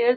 8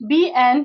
BN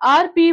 RP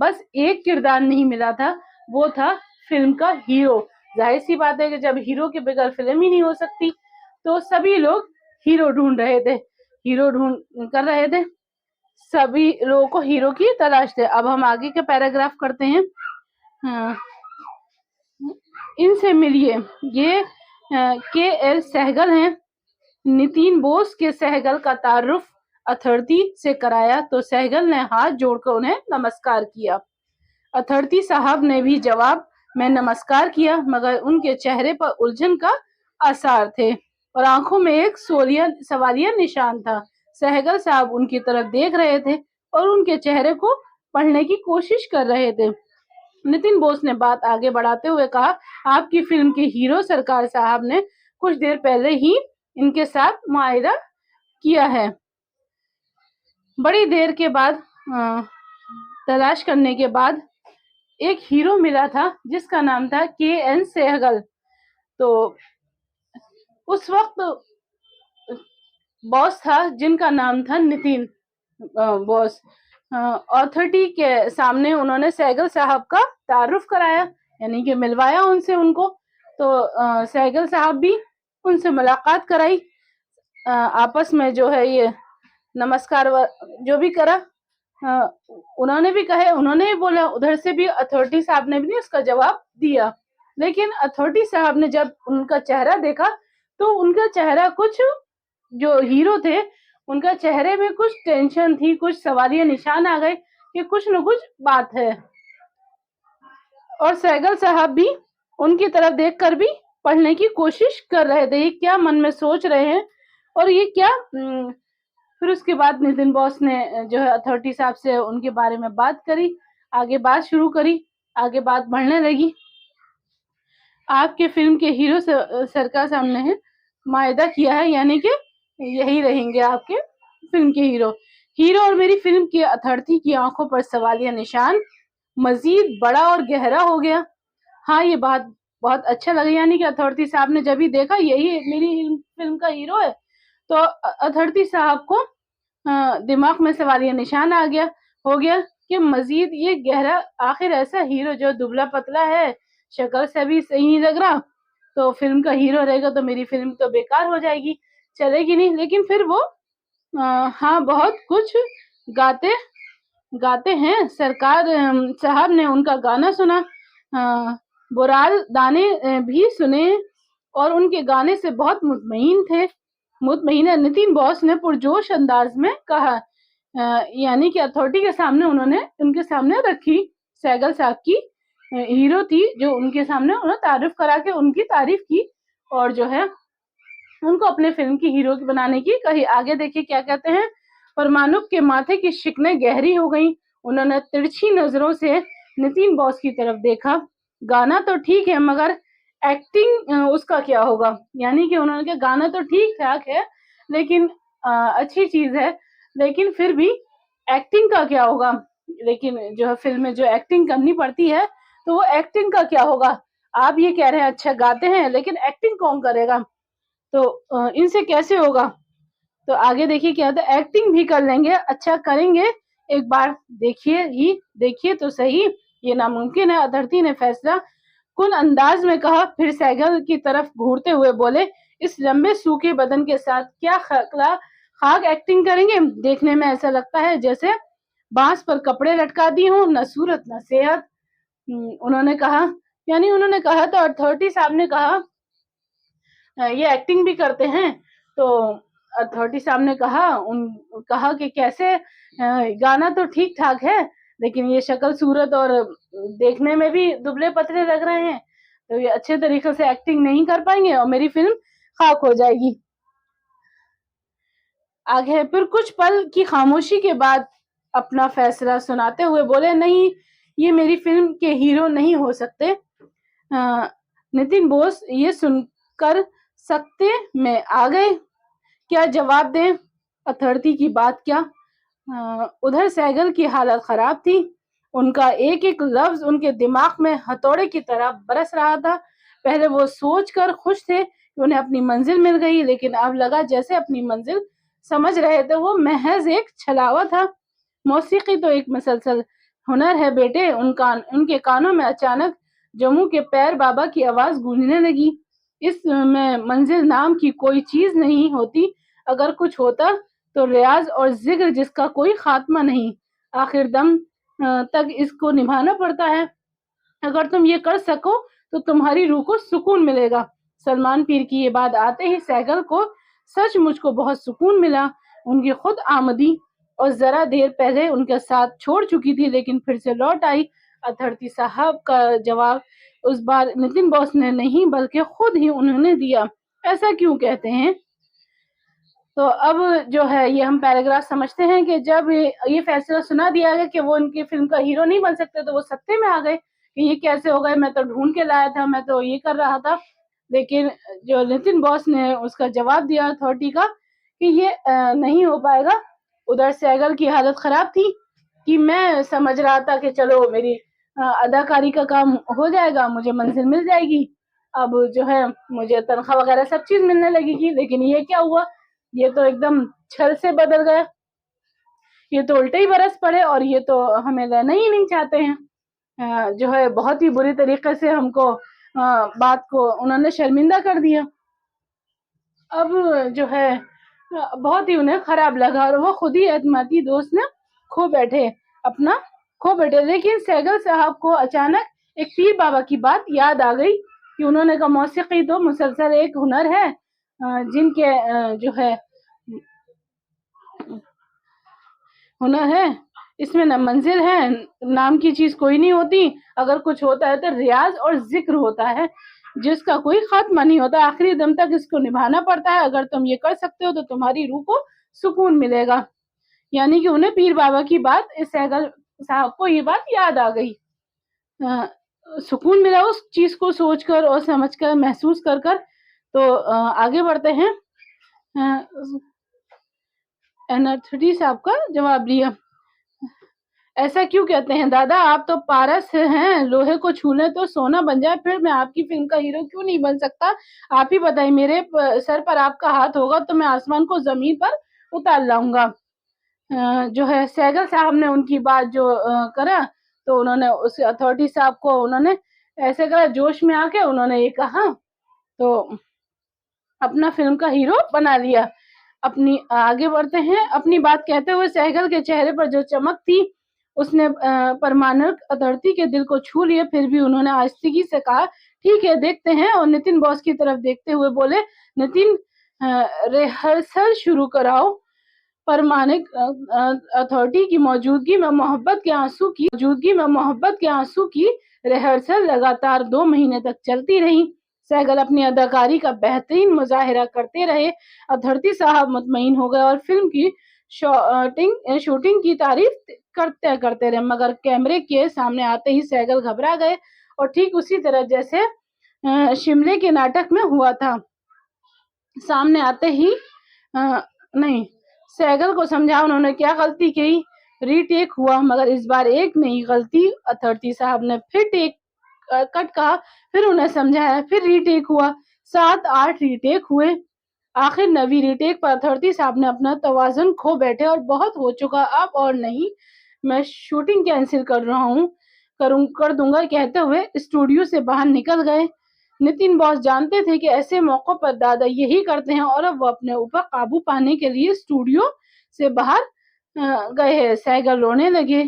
بس ایک کردار نہیں ملا تھا, وہ تھا فلم کا ہیرو. ظاہر سی بات ہے کہ جب ہیرو کے بغیر فلم ہی نہیں ہو سکتی, تو سبھی لوگ ہیرو ڈھونڈ رہے تھے, ہیرو ڈھونڈ کر رہے تھے, سبھی لوگوں کو ہیرو کی تلاش تھے. اب ہم آگے کے پیراگراف کرتے ہیں. ان سے ملیے, یہ کے ایل سہگل ہیں. نتین بوس کے سہگل کا تعارف اتھرتی سے کرایا تو سہگل نے ہاتھ جوڑ کر انہیں نمسکار کیا. اتھرتی صاحب نے بھی جواب میں نمسکار کیا, مگر ان کے چہرے پر الجھن کا آثار تھے اور آنکھوں میں ایک سوالیہ نشان تھا. سہگل صاحب ان کی طرف دیکھ رہے تھے اور ان کے چہرے کو پڑھنے کی کوشش کر رہے تھے. نتین بوس نے بات آگے بڑھاتے ہوئے کہا, آپ کی فلم کے ہیرو سرکار صاحب نے کچھ دیر پہلے ہی ان کے ساتھ معاہدہ کیا ہے. بڑی دیر کے بعد تلاش کرنے کے بعد ایک ہیرو ملا تھا جس کا نام تھا کے این سہگل. تو اس وقت باس تھا جن کا نام تھا نتین بوس. اتھارٹی کے سامنے انہوں نے سہگل صاحب کا تعارف کرایا, یعنی کہ ملوایا ان سے ان کو. تو سہگل صاحب بھی ان سے ملاقات کرائی, آپس میں جو ہے یہ نمسکار جو بھی کرا, انہوں نے بھی کہے, انہوں نے بھی بولا, ادھر سے بھی اتھارٹی صاحب نے بھی اس کا جواب دیا. لیکن اتھارٹی صاحب نے جب ان کا چہرہ دیکھا تو ان کا چہرہ کچھ, جو ہیرو تھے ان کا چہرے میں کچھ ٹینشن تھی, کچھ سوالیہ نشان آ گئے کہ کچھ نہ کچھ بات ہے. اور سہگل صاحب بھی ان کی طرف دیکھ کر بھی پڑھنے کی کوشش کر رہے تھے, یہ کیا من میں سوچ رہے ہیں اور یہ کیا. پھر اس کے بعد نتین بوس نے جو ہے اتھارٹی صاحب سے ان کے بارے میں بات کری, آگے بات شروع کری, آگے بات بڑھنے لگی. آپ کے فلم کے ہیرو سرکار صاحب نے معاہدہ کیا ہے, یعنی کہ یہی رہیں گے آپ کے فلم کے ہیرو. اور میری فلم کی اتھارٹی کی آنکھوں پر سوالیہ نشان مزید بڑا اور گہرا ہو گیا. ہاں, یہ بات بہت اچھا لگا, یعنی کہ اتھارٹی صاحب نے جب ہی دیکھا یہی میری فلم کا ہیرو ہے, تو اتھارٹی صاحب کو دماغ میں سوالیہ نشان ہو گیا کہ مزید یہ گہرا, آخر ایسا ہیرو جو دبلا پتلا ہے, شکل سے بھی صحیح لگ رہا, تو فلم کا ہیرو رہے گا تو میری فلم تو بیکار ہو جائے گی, چلے گی نہیں. لیکن پھر وہ ہاں بہت کچھ گاتے ہیں. سرکار صاحب نے ان کا گانا سنا, برال دانے بھی سنے اور ان کے گانے سے بہت مطمئن ہے. نتین بوس نے پرجوش انداز میں کہا, یعنی کہ اتھارٹی کے سامنے انہوں نے ان کے سامنے رکھی. سہگل صاحب کی ہیرو تھی جو ان کے سامنے انہوں تعارف کرا کے ان کی تعریف کی اور جو ہے ان کو اپنے فلم کی ہیرو بنانے کی کہی. آگے دیکھیے کیا کہتے ہیں. پرمانک کے ماتھے کی شکنیں گہری ہو گئیں, انہوں نے ترچھی نظروں سے نتین بوس کی طرف دیکھا. گانا تو ٹھیک ہے مگر ایکٹنگ اس کا کیا ہوگا, یعنی کہ انہوں نے کہا گانا تو ٹھیک ٹھاک ہے لیکن اچھی چیز ہے, لیکن پھر بھی ایکٹنگ کا کیا ہوگا. لیکن جو ہے فلم میں جو ایکٹنگ کرنی پڑتی ہے تو وہ ایکٹنگ کا کیا ہوگا. آپ یہ کہہ رہے ہیں اچھا گاتے ہیں لیکن ایکٹنگ کون کرے گا, تو ان سے کیسے ہوگا. تو آگے دیکھیے کیا ہوتا ہے, ایکٹنگ بھی کر لیں گے, اچھا کریں گے, ایک بار دیکھیے تو صحیح, یہ ناممکن ہے. اتھارٹی نے فیصلہ کن انداز میں کہا, پھر سہگل کی طرف گھورتے ہوئے بولے, اس لمبے سوکھے بدن کے ساتھ کیا خاک ایکٹنگ کریں گے. دیکھنے میں ایسا لگتا ہے جیسے بانس پر کپڑے لٹکا دی ہوں, نہ صورت نہ صحت. انہوں نے کہا تو اتھارٹی صاحب نے کہا یہ ایکٹنگ بھی کرتے ہیں. تو اتھارٹی صاحب نے کہا کہ کیسے, گانا تو ٹھیک ٹھاک ہے لیکن یہ شکل صورت اور دیکھنے میں بھی دبلے پتلے لگ رہے ہیں, تو یہ اچھے طریقے سے ایکٹنگ نہیں کر پائیں گے اور میری فلم خاک ہو جائے گی. آگے پھر کچھ پل کی خاموشی کے بعد اپنا فیصلہ سناتے ہوئے بولے, نہیں, یہ میری فلم کے ہیرو نہیں ہو سکتے. نتین بوس یہ سن کر سکتے میں آ گئے, کیا جواب دیں. اتھارٹی کی بات کیا. ادھر سہگل کی حالت خراب تھی, ان کا ایک ایک لفظ ان کے دماغ میں ہتھوڑے کی طرح برس رہا تھا. پہلے وہ سوچ کر خوش تھے کہ انہیں اپنی منزل مل گئی, لیکن اب لگا جیسے اپنی منزل سمجھ رہے تھے وہ محض ایک چھلاوا تھا. موسیقی تو ایک مسلسل ہنر ہے بیٹے. ان کے کانوں میں اچانک جموں کے پیر بابا کی آواز گونجنے لگی. اس میں منزل نام کی کوئی چیز نہیں ہوتی، اگر کچھ ہوتا تو ریاض اور ذکر جس کا کوئی خاتمہ نہیں، آخر دم تک اس کو نبھانا پڑتا ہے. اگر تم یہ کر سکو تو تمہاری روح کو سکون ملے گا. سلمان پیر کی یہ بات آتے ہی سہگل کو سچ مجھ کو بہت سکون ملا. ان کی خود آمدی اور ذرا دیر پہلے ان کے ساتھ چھوڑ چکی تھی لیکن پھر سے لوٹ آئی. اتھرتی صاحب کا جواب اس بار نتن بوس نے نہیں بلکہ خود ہی انہوں نے دیا. ایسا کیوں کہتے ہیں؟ تو اب جو ہے یہ ہم پیراگراف سمجھتے ہیں کہ جب یہ فیصلہ سنا دیا گیا کہ وہ ان کی فلم کا ہیرو نہیں بن سکتے تو وہ سکتے میں آ گئے کہ یہ کیسے ہو گئے، میں تو ڈھونڈ کے لایا تھا، میں تو یہ کر رہا تھا. لیکن جو نتن بوس نے اس کا جواب دیا اتھارٹی کا کہ یہ نہیں ہو پائے گا. ادھر سہگل کی حالت خراب تھی کہ میں سمجھ رہا تھا کہ چلو میری اداکاری کا کام ہو جائے گا، مجھے منزل مل جائے گی، اب جو ہے مجھے تنخواہ وغیرہ سب چیز ملنے لگے گی. لیکن یہ کیا ہوا، یہ تو ایک دم چھل سے بدل گیا، یہ تو الٹے ہی برس پڑے اور یہ تو ہمیں لینا ہی نہیں چاہتے ہیں. جو ہے بہت ہی بری طریقے سے ہم کو بات کو انہوں نے شرمندہ کر دیا. اب جو ہے بہت ہی انہیں خراب لگا اور وہ خود ہی اعتمادی دوست نے کھو بیٹھے. لیکن سہگل صاحب کو اچانک ایک پیر بابا کی بات یاد آ گئی کہ انہوں نے کہا موسیقی تو مسلسل ایک ہنر ہے، جن کے جو ہے ہنر ہے، اس میں نہ منزل ہے، نام کی چیز کوئی نہیں ہوتی، اگر کچھ ہوتا ہے تو ریاض اور ذکر ہوتا ہے جس کا کوئی خاتمہ نہیں ہوتا، آخری دم تک اس کو نبھانا پڑتا ہے. اگر تم یہ کر سکتے ہو تو تمہاری روح کو سکون ملے گا. یعنی کہ انہیں پیر بابا کی بات، سہگل صاحب کو یہ بات یاد آ گئی، سکون ملا اس چیز کو سوچ کر اور سمجھ کر محسوس کر کر. تو آگے بڑھتے ہیں. اتھارٹی صاحب کا جواب لیا. ایسا کیوں کہتے ہیں دادا، آپ تو پارس ہیں، لوہے کو چھو لیں تو سونا بن جائے، پھر میں آپ کی فلم کا ہیرو کیوں نہیں بن سکتا؟ آپ ہی بتائیں، میرے سر پر آپ کا ہاتھ ہوگا تو میں آسمان کو زمین پر اتار لاؤں گا. جو ہے سہگل صاحب نے ان کی بات جو کرا تو انہوں نے اس اتھارٹی صاحب کو انہوں نے ایسے کرا، جوش میں آ کے انہوں نے یہ کہا تو اپنا فلم کا ہیرو بنا لیا. اپنی آگے بڑھتے ہیں. اپنی بات کہتے ہوئے سہگل کے چہرے پر جو چمک تھی اس نے پرمانک اتھارٹی کے دل کو چھو لیا. پھر بھی انہوں نے آہستگی سے کہا ٹھیک ہے دیکھتے ہیں، اور نتن بوس کی طرف دیکھتے ہوئے بولے نتن ریہرسل شروع کراؤ. پرمانک اتھارٹی کی موجودگی میں محبت کے آنسو کی ریہرسل لگاتار 2 مہینے تک چلتی رہی. سہگل اپنی اداکاری کا بہترین مظاہرہ کرتے رہے. اتھارٹی صاحب مطمئن ہو گئے اور فلم کی شوٹنگ کی تعریف کرتے رہے، مگر کیمرے کے سامنے آتے ہی سہگل گھبرا گئے اور ٹھیک اسی طرح جیسے شملے کے ناٹک میں ہوا تھا. سامنے آتے ہی نہیں، سہگل کو سمجھا انہوں نے کیا غلطی کی. ری ٹیک ہوا مگر اس بار ایک نئی غلطی. اتھارٹی صاحب نے پھر ٹیک کٹ کہا، پھر انہیں سمجھایا، پھر ری ٹیک ہوا، 7-8 ری ٹیک ہوئے. آخر 9ویں ری ٹیک پر اتھارٹی صاحب نے اپنا توازن کھو بیٹھے اور بہت ہو چکا اب اور نہیں، میں شوٹنگ کینسل کر دوں گا کہتے ہوئے اسٹوڈیو سے باہر نکل گئے. نتن بوس جانتے تھے کہ ایسے موقع پر دادا یہی کرتے ہیں اور اب وہ اپنے اوپر قابو پانے کے لیے اسٹوڈیو سے باہر گئے. سہگل رونے لگے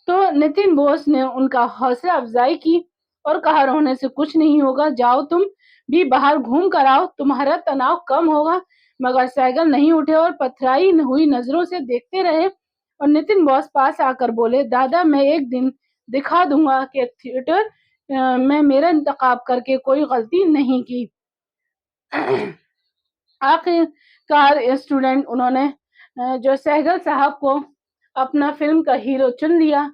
تو نتن بوس نے ان کا حوصلہ افزائی کی اور کہا رونے سے کچھ نہیں ہوگا، جاؤ تم بھی باہر گھوم کر آؤ، تمہارا تناؤ کم ہوگا. مگر سہگل نہیں اٹھے اور پتھرائی ہوئی نظروں سے دیکھتے رہے اور نتن بوس پاس آ کر بولے دادا میں ایک دن دکھا دوں گا کہ تھیٹر میں میرا انتخاب کر کے کوئی غلطی نہیں کی. آخر کار اسٹوڈنٹ انہوں نے جو سہگل صاحب کو اپنا فلم کا ہیرو چن لیا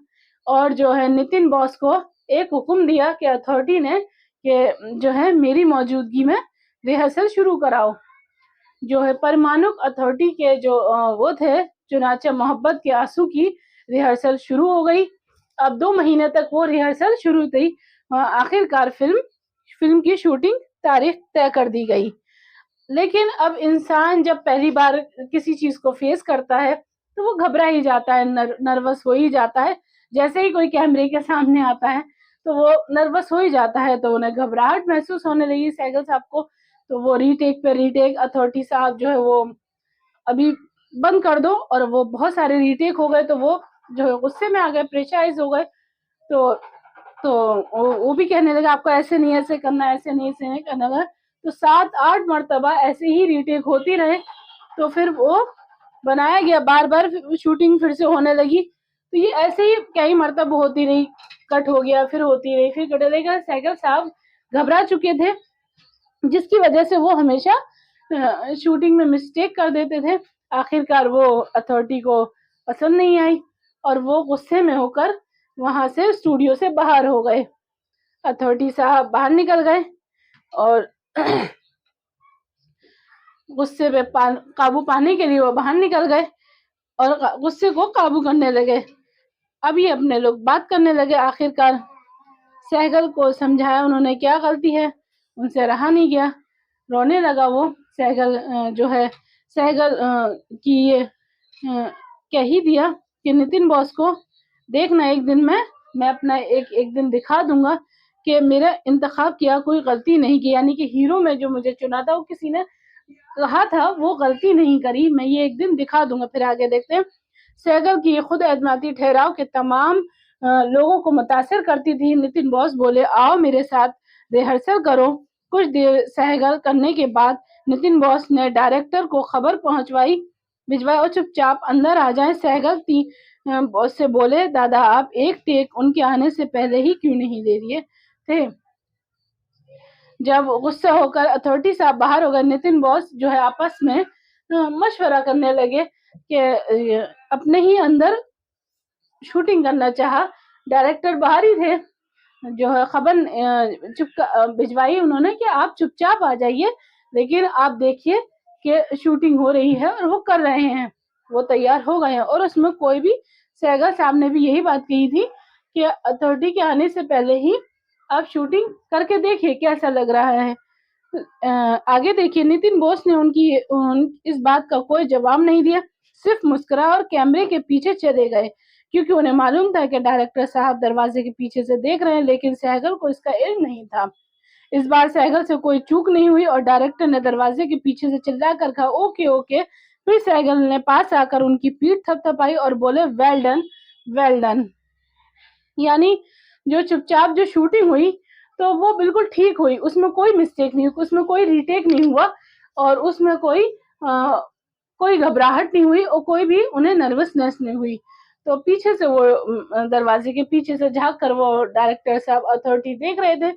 اور جو ہے نتن بوس کو ایک حکم دیا کہ اتھارٹی نے کہ جو ہے میری موجودگی میں ریہرسل شروع کراؤ. جو ہے پرمانک اتھارٹی کے جو وہ تھے، چنانچہ محبت کے آنسو کی ریہرسل شروع ہو گئی. اب 2 مہینے تک وہ ریہرسل شروع تھی. آخر کار فلم کی شوٹنگ تاریخ طے کر دی گئی. لیکن اب انسان جب پہلی بار کسی چیز کو فیس کرتا ہے تو وہ گھبرا ہی جاتا ہے, نروس ہو ہی جاتا ہے. جیسے ہی کوئی کیمرے کے سامنے آتا ہے تو وہ نروس ہو ہی جاتا ہے, تو انہیں گھبراہٹ محسوس ہونے لگی سہگل صاحب کو. تو وہ ری ٹیک پہ ری ٹیک, اتھارٹی صاحب جو ہے وہ ابھی بند کر دو, اور وہ بہت سارے ری ٹیک ہو گئے, تو وہ جو ہے غصے میں آ گئے, پریشرائز ہو گئے. تو وہ بھی کہنے لگا آپ کو ایسے نہیں ایسے کرنا, ایسے نہیں کرنا لگا. تو 7-8 مرتبہ ایسے ہی ری ٹیک ہوتی رہے, تو پھر وہ بنایا گیا, بار بار شوٹنگ پھر سے ہونے لگی. تو یہ ایسے ہی کئی مرتبہ ہوتی رہی, کٹ ہو گیا, پھر ہوتی رہی, پھر کٹ ہو گیا. سہگل صاحب گھبرا چکے تھے, جس کی وجہ سے وہ ہمیشہ شوٹنگ میں مسٹیک کر دیتے تھے. آخرکار وہ اتھارٹی کو پسند نہیں آئی, اور وہ غصے میں ہو کر وہاں سے اسٹوڈیو سے باہر ہو گئے. اتھارٹی صاحب باہر نکل گئے اور غصے پہ قابو پانے کے لیے وہ باہر نکل گئے اور غصے کو قابو کرنے لگے. اب یہ اپنے لوگ بات کرنے لگے. آخرکار سہگل کو سمجھایا انہوں نے کیا غلطی ہے, ان سے رہا نہیں گیا, رونے لگا وہ. سہگل جو ہے سہگل کی یہ کہہ ہی دیا کہ نتن بوس کو دیکھنا, ایک دن میں اپنا ایک دن دکھا دوں گا کہ میرا انتخاب کیا کوئی غلطی نہیں کی, یعنی کہ ہیرو میں جو مجھے چنا تھا وہ کسی نے کہا تھا وہ غلطی نہیں کری, میں یہ ایک دن دکھا دوں گا. پھر آگے دیکھتے ہیں. سہگل کی خود اعتمادی ٹھہراؤ کے تمام لوگوں کو متاثر کرتی تھی. نتن بوس بولے آؤ میرے ساتھ ریہرسل کرو. کچھ دیر سہگل کرنے کے بعد نتن بوس نے ڈائریکٹر کو خبر بھجوائی اور چپ چاپ اندر آ جائیں. سہگل بوس سے بولے دادا آپ ایک ٹیک ان کے آنے سے پہلے ہی کیوں نہیں دے دیے تھے. جب غصہ ہو کر اتھارٹی صاحب باہر ہو گئے, نتن بوس جو ہے آپس میں مشورہ کرنے لگے کہ اپنے ہی اندر شوٹنگ کرنا چاہا. ڈائریکٹر باہر ہی تھے, جو ہے خبر بھجوائی انہوں نے کہ آپ چپ چاپ آ جائیے, لیکن آپ دیکھیے کہ شوٹنگ ہو رہی ہے اور وہ کر رہے ہیں, وہ تیار ہو گئے ہیں. اور اس میں کوئی بھی سہگل صاحب نے بھی یہی بات کہی تھی کہ اتھارٹی کے آنے سے پہلے ہی آپ شوٹنگ کر کے دیکھیے کیسا لگ رہا ہے. آگے دیکھیے نتن بوس نے ان کی اس بات کا کوئی جواب نہیں دیا, صرف مسکرا اور کیمرے کے پیچھے چلے گئے, کیونکہ انہیں معلوم تھا کہ ڈائریکٹر صاحب دروازے کے پیچھے سے دیکھ رہے ہیں. لیکن سہگل کو اس کا علم نہیں تھا. اس بار سہگل سے کوئی چوک نہیں ہوئی اور ڈائریکٹر نے دروازے کے پیچھے سے چلا کر کہا اوکے اوکے. پھر سہگل نے پاس آ کر ان کی پیٹھ تھپ تھپائی اور بولے ویل ڈن ویل ڈن. یعنی جو چپ چاپ جو شوٹنگ ہوئی تو وہ بالکل ٹھیک ہوئی, اس میں کوئی مسٹیک نہیں, اس میں کوئی ری ٹیک نہیں ہوا, اور اس میں کوئی گھبراہٹ نہیں ہوئی, اور کوئی بھی انہیں نروسنس نہیں ہوئی. تو پیچھے سے وہ دروازے کے پیچھے سے جھانک کر وہ ڈائریکٹر صاحب اتھارٹی دیکھ رہے تھے,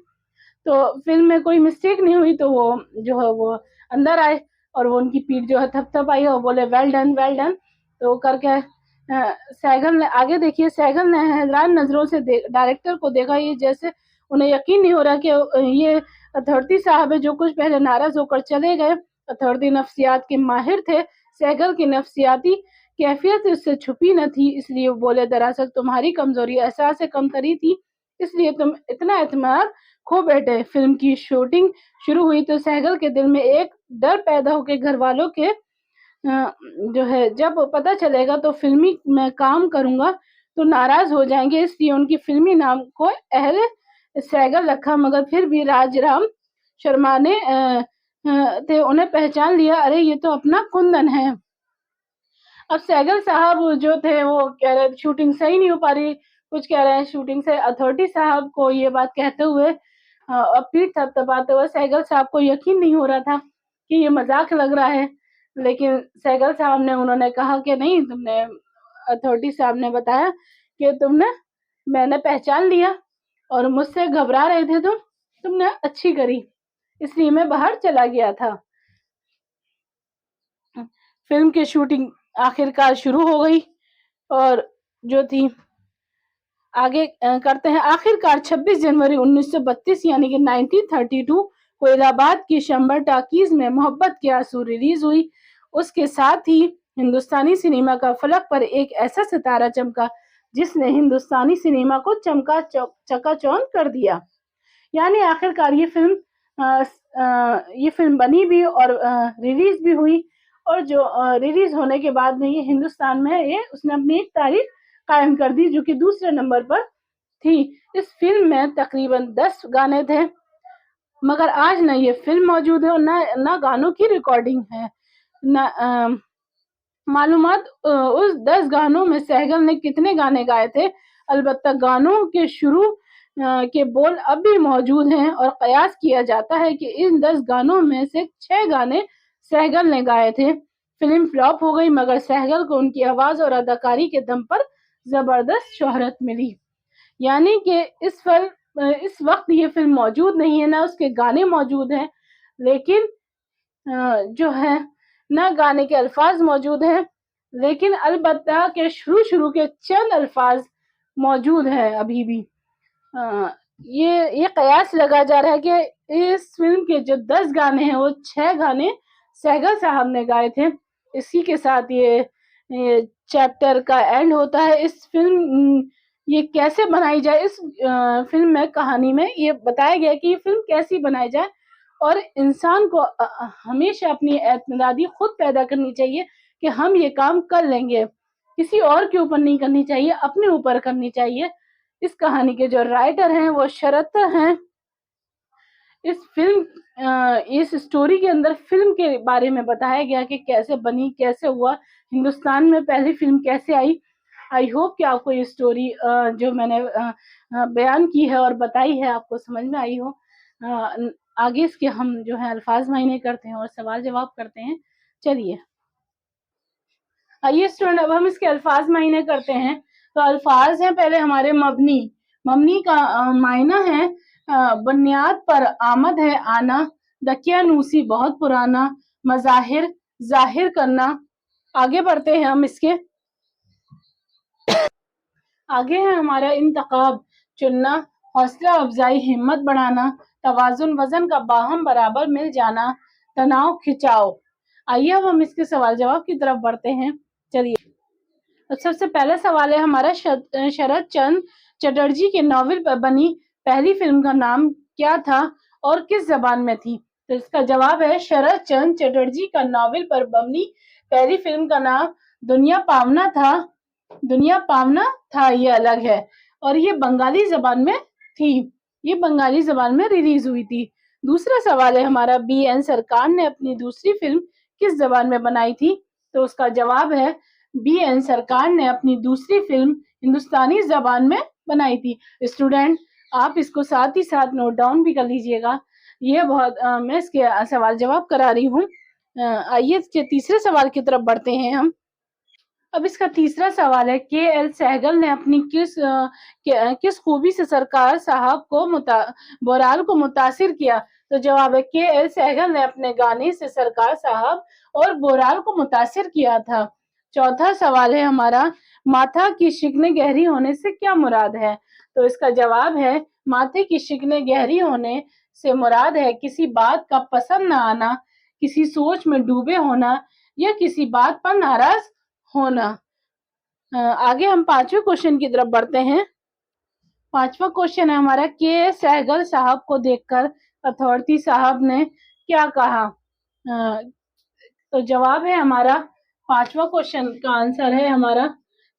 تو فلم میں کوئی مسٹیک نہیں ہوئی. تو وہ جو ہے وہ اندر آئے اور وہ ان کی پیٹھ جو ہے تھپ تھپ آئی اور بولے ویل ڈن ویل ڈن. تو کر کے سہگل نے آگے دیکھیے, سہگل نے حیران نظروں سے ڈائریکٹر کو دیکھا, یہ جیسے انہیں یقین نہیں ہو رہا کہ یہ اتھارٹی صاحب ہے جو کچھ پہلے ناراض ہو کر چلے گئے. اتھارٹی نفسیات کے ماہر تھے, سہگل کی نفسیاتی کیفیت اس سے چھپی نہ تھی, اس لیے وہ بولے دراصل تمہاری کمزوری احساس کمتری تھی, اس لیے تم اتنا اعتماد کھو بیٹھے. فلم کی شوٹنگ شروع ہوئی تو سہگل کے دل میں ایک ڈر پیدا ہو کے گھر والوں کے جو ہے جب پتہ چلے گا تو فلمی میں کام کروں گا تو ناراض ہو جائیں گے, اس لیے ان کی فلمی نام کو اہل سہگل رکھا. مگر پھر بھی راج رام شرما نے تھے انہیں پہچان لیا, ارے یہ تو اپنا کندن ہے. اب سہگل صاحب جو تھے وہ کہہ رہے شوٹنگ صحیح نہیں ہو پا رہی, کچھ کہہ رہے ہیں شوٹنگ سے. اتھارٹی صاحب کو یہ بات کہتے ہوئے اور پیٹھ تھپ تھپاتے ہوئے سہگل صاحب کو یقین نہیں ہو رہا تھا کہ یہ مذاق لگ رہا ہے, لیکن سہگل صاحب نے انہوں نے کہا کہ نہیں, تم نے اتھارٹی صاحب نے بتایا کہ میں نے پہچان لیا اور مجھ سے گھبرا رہے تھے, تم نے اچھی کری, اس لیے میں باہر چلا گیا تھا. فلم کی شوٹنگ آخرکار شروع ہو گئی اور جو تھی آگے کرتے ہیں. آخرکار 26 جنوری 1932 یعنی کہ 1932 کو الہ آباد کی شمبر ٹاکیز میں محبت کے آنسو ریلیز ہوئی. اس کے ساتھ ہی ہندوستانی سینما کا فلک پر ایک ایسا ستارہ چمکا جس نے ہندوستانی سینما کو چکا چوند کر دیا. یعنی آخرکار یہ فلم بنی بھی اور ریلیز بھی ہوئی, اور جو ریلیز ہونے کے بعد میں یہ ہندوستان میں اس نے اپنی ایک تاریخ قائم کر دی جو کہ دوسرے نمبر پر تھی۔ اس فلم میں تقریباً 10 گانے تھے، مگر آج نہ یہ فلم موجود ہے اور نہ گانوں کی ریکارڈنگ ہے، نہ معلومات اس 10 گانوں میں سہگل نے کتنے گانے گائے تھے۔ البتہ گانوں کے شروع کے بول اب بھی موجود ہیں اور قیاس کیا جاتا ہے کہ ان 10 گانوں میں سے 6 گانے سہگل نے گائے تھے۔ فلم فلاپ ہو گئی مگر سہگل کو ان کی آواز اور اداکاری کے دم پر زبردست شہرت ملی۔ یعنی کہ اس وقت یہ فلم موجود نہیں ہے، نہ اس کے گانے موجود ہیں، لیکن جو ہے نہ گانے کے الفاظ موجود ہیں، لیکن البتہ کہ شروع کے چند الفاظ موجود ہیں ابھی بھی۔ یہ قیاس لگا جا رہا ہے کہ اس فلم کے جو 10 گانے ہیں وہ 6 گانے سہگل صاحب نے گائے تھے۔ اسی کے ساتھ یہ چیپٹر کا اینڈ ہوتا ہے۔ اس فلم یہ کیسے بنائی جائے، اس فلم میں کہانی میں یہ بتایا گیا کہ یہ فلم کیسی بنائی جائے، اور انسان کو ہمیشہ اپنی اعتمادی خود پیدا کرنی چاہیے کہ ہم یہ کام کر لیں گے، کسی اور کے اوپر نہیں کرنی چاہیے، اپنے اوپر کرنی چاہیے۔ اس کہانی کے جو رائٹر ہیں وہ شرط ہیں۔ اس سٹوری کے اندر فلم کے بارے میں بتایا گیا کہ کیسے بنی، کیسے ہوا، ہندوستان میں پہلی فلم کیسے آئی۔ آئی ہوپ کہ آپ کو یہ سٹوری جو میں نے بیان کی ہے اور بتائی ہے آپ کو سمجھ میں آئی ہو۔ آگے اس کے ہم جو ہے الفاظ معینے کرتے ہیں اور سوال جواب کرتے ہیں۔ چلیے آئیے اسٹوڈنٹ، اب ہم اس کے الفاظ معینے کرتے ہیں۔ تو الفاظ ہیں پہلے ہمارے مبنی کا معنی ہے بنیاد پر، آمد ہے آنا، دقیانوسی بہت پرانا، مظاہر ظاہر کرنا۔ آگے بڑھتے ہیں ہم اس کے آگے ہے ہمارا انتخاب چننا، حوصلہ افزائی ہمت بڑھانا، توازن وزن کا باہم برابر مل جانا، تناؤ کھچاؤ۔ آئیے اب ہم اس کے سوال جواب کی طرف بڑھتے ہیں۔ چلیے سب سے پہلا سوال ہے ہمارا، شرت چند چٹرجی کے ناول پر بنی پہلی فلم کا نام کیا تھا اور کس زبان میں تھی؟ تو اس کا جواب ہے شرت چند چٹرجی کا ناول پر بنی پہلی فلم کا نام دنیا پاونا تھا۔ دنیا پاونا تھا یہ الگ ہے، اور یہ بنگالی زبان میں تھی، یہ بنگالی زبان میں ریلیز ہوئی تھی۔ دوسرا سوال ہے ہمارا، بی این سرکار نے اپنی دوسری فلم کس زبان میں بنائی تھی؟ تو اس کا جواب ہے بی این سرکار نے اپنی دوسری فلم ہندوستانی زبان میں بنائی تھی۔ اسٹوڈنٹ آپ اس کو ساتھ ہی ساتھ نوٹ ڈاؤن بھی کر لیجئے گا، یہ بہت میں اس کے سوال جواب کرا رہی ہوں۔ آئیے اس کے تیسرے سوال کی طرف بڑھتے ہیں ہم۔ اب اس کا تیسرا سوال ہے، کے ایل سہگل نے اپنی کس خوبی سے سرکار صاحب کو بہرحال کو متاثر کیا؟ تو جواب ہے کے ایل سہگل نے اپنے گانے سے سرکار صاحب اور بہرحال کو متاثر کیا تھا۔ چوتھا سوال ہے ہمارا، ماتھا کی شکنیں گہری ہونے سے کیا مراد ہے؟ تو اس کا جواب ہے ماتھے کی شکنیں گہری ہونے سے مراد ہے کسی بات کا پسند نہ آنا، کسی سوچ میں ڈوبے ہونا یا کسی بات پر ناراض ہونا۔ آگے ہم پانچویں کوشچن کی طرف بڑھتے ہیں۔ پانچواں کوشچن ہے ہمارا، کے سہگل صاحب کو دیکھ کر اتھارٹی صاحب نے کیا کہا؟ تو جواب ہے ہمارا پانچواں کوشچن کا آنسر ہے ہمارا،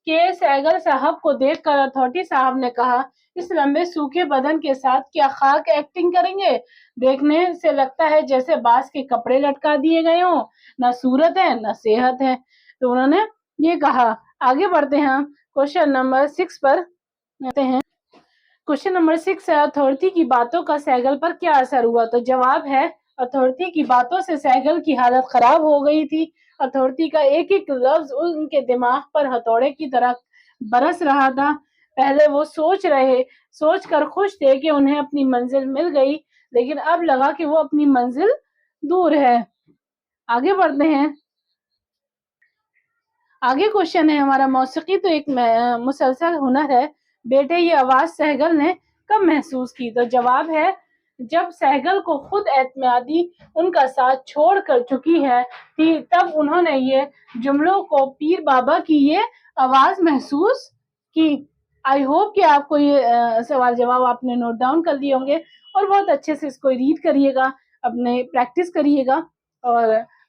کے سہگل صاحب کو دیکھ کر اتھارٹی صاحب نے کہا، اس لمبے سوکھے بدن کے ساتھ کیا خاک ایکٹنگ کریں گے؟ دیکھنے سے لگتا ہے جیسے بانس کے کپڑے لٹکا دیے گئے ہوں، نہ صورت ہے نہ صحت ہے۔ تو انہوں نے یہ کہا۔ آگے بڑھتے ہیں ہم کوشچن نمبر 6 پر آتے ہیں۔ کوشچن نمبر 6 ہے، اتھارٹی کی باتوں کا سہگل پر کیا اثر ہوا؟ تو جواب ہے اتھارٹی کی باتوں سے سہگل کی حالت خراب ہو گئی تھی۔ اتھارٹی کا ایک ایک لفظ ان کے دماغ پر ہتھوڑے کی طرح برس رہا تھا۔ پہلے وہ سوچ کر خوش تھے کہ انہیں اپنی منزل مل گئی، لیکن اب لگا کہ وہ اپنی منزل دور ہے۔ آگے بڑھتے ہیں۔ آگے کوشچن ہے ہمارا، موسیقی تو ایک مسلسل ہنر ہے بیٹے، یہ آواز سہگل نے کب محسوس کی؟ تو جواب ہے جب سہگل کو خود اعتمادی ان کا ساتھ چھوڑ کر چکی ہے تھی، تب انہوں نے یہ جملوں کو پیر بابا کی یہ آواز محسوس کی۔ آئی ہوپ کہ آپ کو یہ سوال جواب آپ نے نوٹ ڈاؤن کر لیے ہوں گے اور بہت اچھے سے اس کو ریڈ کریے گا، اپنے پریکٹس کریے گا، اور